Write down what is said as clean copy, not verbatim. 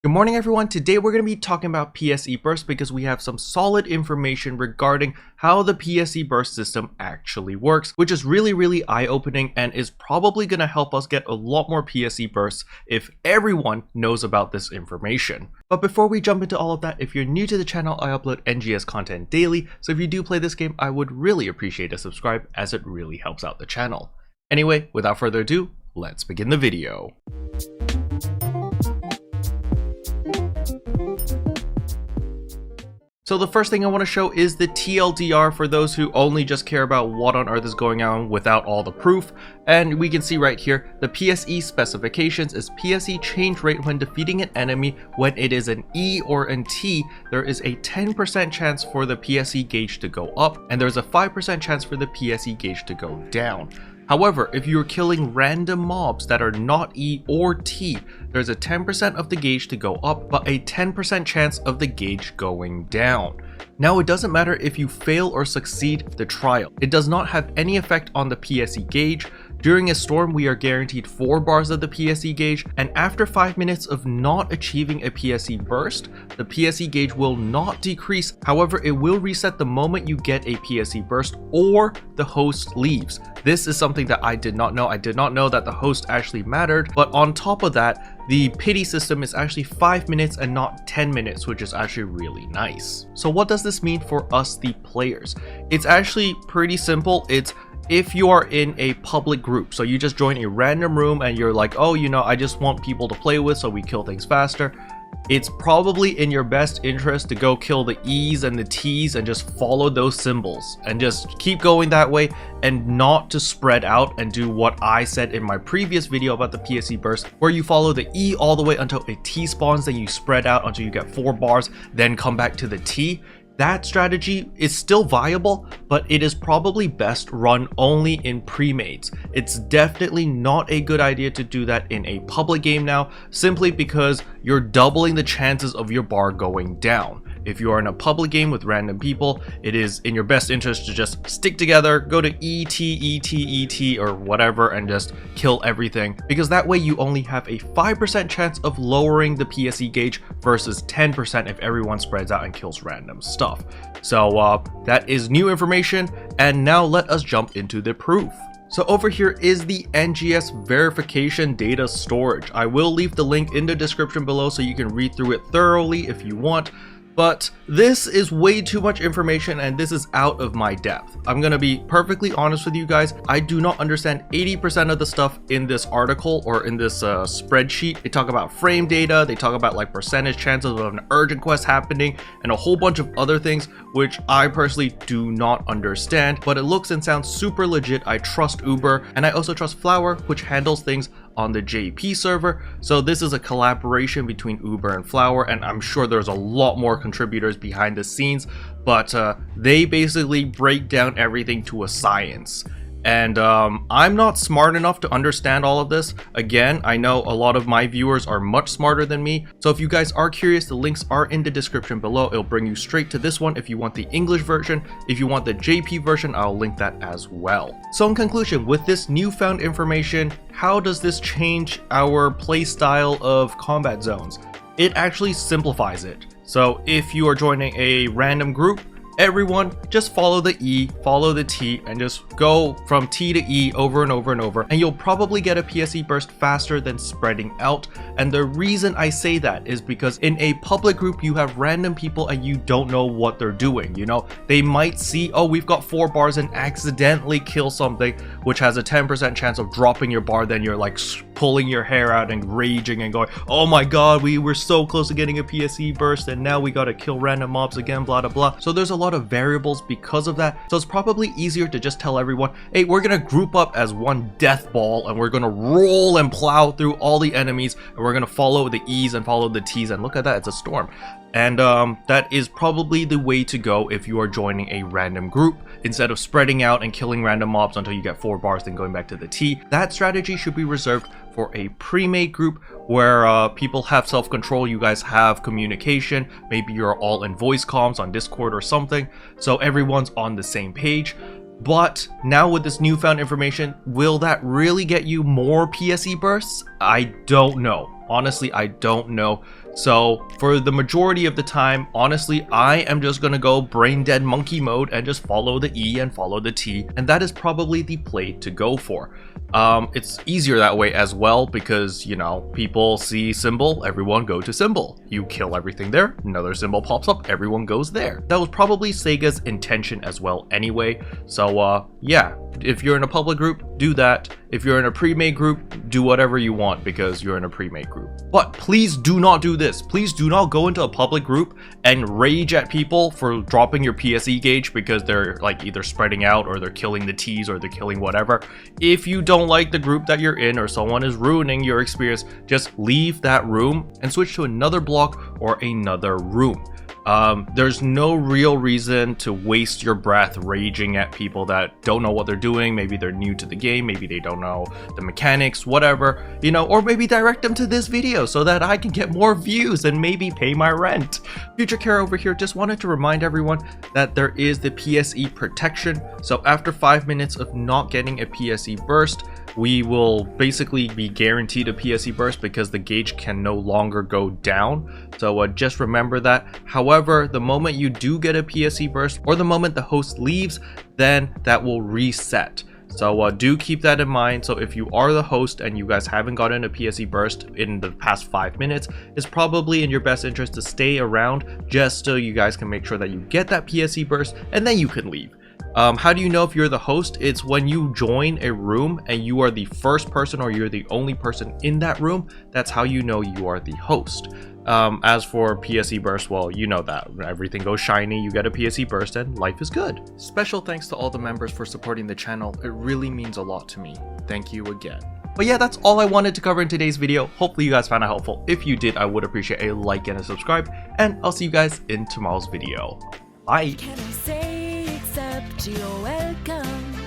Good morning everyone. Today we're going to be talking about PSE burst because we have some solid information regarding how the PSE burst system actually works, which is really eye-opening and is probably going to help us get a lot more PSE bursts if everyone knows about this information. But before we jump into all of that, if you're new to the channel, I upload NGS content daily, so if you do play this game, I would really appreciate a subscribe as it really helps out the channel. Anyway, without further ado, let's begin the video. So the first thing I want to show is the TLDR for those who only just care about what on earth is going on without all the proof. And we can see right here, the PSE specifications is PSE change rate when defeating an enemy. When it is an E or an T, there is a 10% chance for the PSE gauge to go up, and there's a 5% chance for the PSE gauge to go down. However, if you're killing random mobs that are not E or T, there's a 10% of the gauge to go up, but a 10% chance of the gauge going down. Now, it doesn't matter if you fail or succeed the trial. It does not have any effect on the PSE gauge. During a storm, we are guaranteed 4 bars of the PSE gauge, and after 5 minutes of not achieving a PSE burst, the PSE gauge will not decrease. However, it will reset the moment you get a PSE burst or the host leaves. This is something that I did not know. I did not know that the host actually mattered, but on top of that, the pity system is actually 5 minutes and not 10 minutes, which is actually really nice. So what does this mean for us, the players? It's actually pretty simple. It's if you are in a public group, so you just join a random room and you're like, oh, I just want people to play with so we kill things faster. It's probably in your best interest to go kill the E's and the T's and just follow those symbols and just keep going that way, and not to spread out and do what I said in my previous video about the PSE burst, where you follow the E all the way until a T spawns, then you spread out until you get 4 bars, then come back to the T. That strategy is still viable, but it is probably best run only in pre-mates. It's definitely not a good idea to do that in a public game now, simply because you're doubling the chances of your bar going down. If you are in a public game with random people, it is in your best interest to just stick together, go to ET, or whatever, and just kill everything, because that way you only have a 5% chance of lowering the PSE gauge versus 10% if everyone spreads out and kills random stuff. So that is new information, and now let us jump into the proof. So over here is the NGS verification data storage. I will leave the link in the description below so you can read through it thoroughly if you want. But this is way too much information and this is out of my depth. I'm gonna be perfectly honest with you guys. I do not understand 80% of the stuff in this article or in this spreadsheet. They talk about frame data, they talk about like percentage chances of an urgent quest happening, and a whole bunch of other things which I personally do not understand, but it looks and sounds super legit. I trust Uber, and I also trust Flower, which handles things on the JP server. So this is a collaboration between Uber and Flower, and I'm sure there's a lot more contributors behind the scenes, but they basically break down everything to a science. And I'm not smart enough to understand all of this. Again, I know a lot of my viewers are much smarter than me, so if you guys are curious, the links are in the description below. It'll bring you straight to this one if you want the English version. If you want the JP version, I'll link that as well. So in conclusion, with this newfound information, how does this change our playstyle of combat zones? It actually simplifies it. So if you are joining a random group, everyone just follow the E, follow the T, and just go from T to E over and over and over, and you'll probably get a PSE burst faster than spreading out. And the reason I say that is because in a public group, you have random people and you don't know what they're doing. They might see, oh, we've got 4 bars, and accidentally kill something, which has a 10% chance of dropping your bar. Then you're like pulling your hair out and raging and going, oh my god, we were so close to getting a PSE burst, and now we gotta kill random mobs again, blah blah blah. So there's a lot of variables because of that. So it's probably easier to just tell everyone, hey, we're gonna group up as one death ball and we're gonna roll and plow through all the enemies, and we're gonna follow the E's and follow the T's, and look at that, it's a storm. And that is probably the way to go if you are joining a random group, instead of spreading out and killing random mobs until you get 4 bars, then going back to the T. That strategy should be reserved for a pre-made group where people have self-control, you guys have communication, maybe you're all in voice comms on Discord or something, so everyone's on the same page. But now with this newfound information, will that really get you more PSE bursts? I don't know. Honestly, I don't know. So for the majority of the time, honestly, I am just gonna go brain dead monkey mode and just follow the E and follow the T, and that is probably the play to go for. It's easier that way as well because, you know, people see symbol, everyone go to symbol. You kill everything there, another symbol pops up, everyone goes there. That was probably Sega's intention as well anyway. So yeah, if you're in a public group, do that. If you're in a pre-made group, do whatever you want because you're in a pre-made group. But please do not do this. Please do not go into a public group and rage at people for dropping your PSE gauge because they're like either spreading out or they're killing the T's or they're killing whatever. If you don't like the group that you're in or someone is ruining your experience, just leave that room and switch to another block or another room. There's no real reason to waste your breath raging at people that don't know what they're doing. Maybe they're new to the game, maybe they don't know the mechanics, whatever, you know, or maybe direct them to this video so that I can get more views and maybe pay my rent. Future Care over here just wanted to remind everyone that there is the PSE protection. So after 5 minutes of not getting a PSE burst, we will basically be guaranteed a PSE burst because the gauge can no longer go down. So just remember that. However, the moment you do get a PSE burst or the moment the host leaves, then that will reset. So do keep that in mind. So if you are the host and you guys haven't gotten a PSE burst in the past 5 minutes, it's probably in your best interest to stay around just so you guys can make sure that you get that PSE burst and then you can leave. How do you know if you're the host? It's when you join a room and you are the first person or you're the only person in that room. That's how you know you are the host. As for PSE burst, well, you know that everything goes shiny, you get a PSE burst and life is good. Special thanks to all the members for supporting the channel. It really means a lot to me. Thank you again. But yeah, that's all I wanted to cover in today's video. Hopefully you guys found it helpful. If you did, I would appreciate a like and a subscribe, and I'll see you guys in tomorrow's video. Bye. Can I say except you're welcome?